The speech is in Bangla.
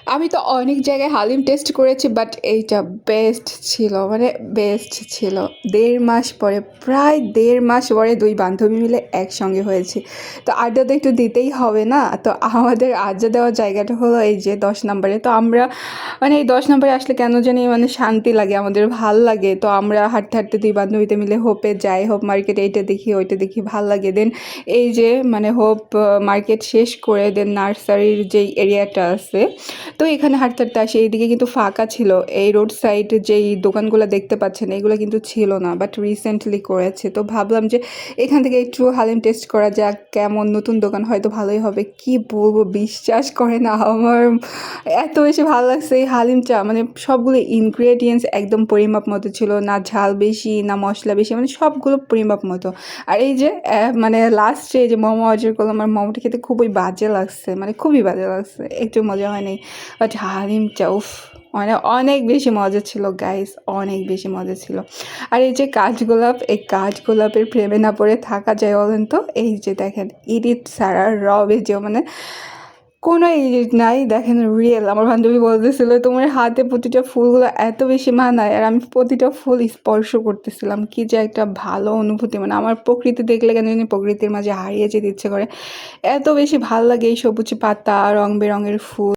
আমি তো অনেক জায়গায় হালিম টেস্ট করেছি বাট এইটা বেস্ট ছিল মানে বেস্ট ছিল ১.৫ মাস পরে প্রায় ১.৫ মাস পরে ২ বান্ধবী মিলে একসঙ্গে হয়েছি। তো আড্ডা তো একটু দিতেই হবে না? তো আমাদের আড্ডা দেওয়ার জায়গাটা হলো এই যে ১০ নম্বরে। তো আমরা মানে এই ১০ নম্বরে আসলে কেন জানি মানে শান্তি লাগে, আমাদের ভাল লাগে। তো আমরা হাঁটতে, হাঁটতে ২ বান্ধবীতে মিলে হোপে যাই। হোপ মার্কেট এইটা দেখি, ওইটা দেখি ভাল লাগে। দেন এই যে মানে হোপ মার্কেট শেষ করে দেন নার্সারির যেই এরিয়াটা আছে তো এখানে হাঁটতে হাঁটতে আসি এইদিকে কিন্তু ফাঁকা ছিল এই রোড সাইড যেই দোকানগুলো দেখতে পাচ্ছেন এগুলো কিন্তু ছিল না বাট রিসেন্টলি করেছে তো ভাবলাম যে এখান থেকে একটু হালিম টেস্ট করা যাক কেমন নতুন দোকান হয়তো ভালোই হবে কি বলবো বিশ্বাস করে না আমার এত বেশি ভালো লাগছে এই হালিমটা মানে সবগুলো ইনগ্রেডিয়েন্টস একদম পরিমাপ মতো ছিল না ঝাল বেশি না মশলা বেশি মানে সবগুলো পরিমাপ মতো আর এই যে মানে লাস্টে যে মোমো অর্ডার করলাম আমার মোমোটা খেতে খুবই বাজে লাগছে মানে খুবই বাজে লাগছে একটু মজা হয়নি বাট হালিমটা উফ মানে অনেক বেশি মজা ছিল গাইস অনেক বেশি মজা ছিল আর এই যে কাঠগোলাপ এই কাঠগোলাপের প্রেমে না পড়ে থাকা যায় বলেন তো এই যে দেখেন ইডিট ছাড়া র ভেজেও মানে কোনো এডিট নাই দেখেন রিয়েল আমার বান্ধবী বলতেছিল তোমার হাতে প্রতিটা ফুলগুলো এত বেশি মানায় আর আমি প্রতিটা ফুল স্পর্শ করতেছিলাম কি যে একটা ভালো অনুভূতি মানে আমার প্রকৃতি দেখলে কেন জানি প্রকৃতির মাঝে হারিয়ে যেতে ইচ্ছে করে এত বেশি ভাল লাগে এই সবুজ পাতা রং বেরঙের ফুল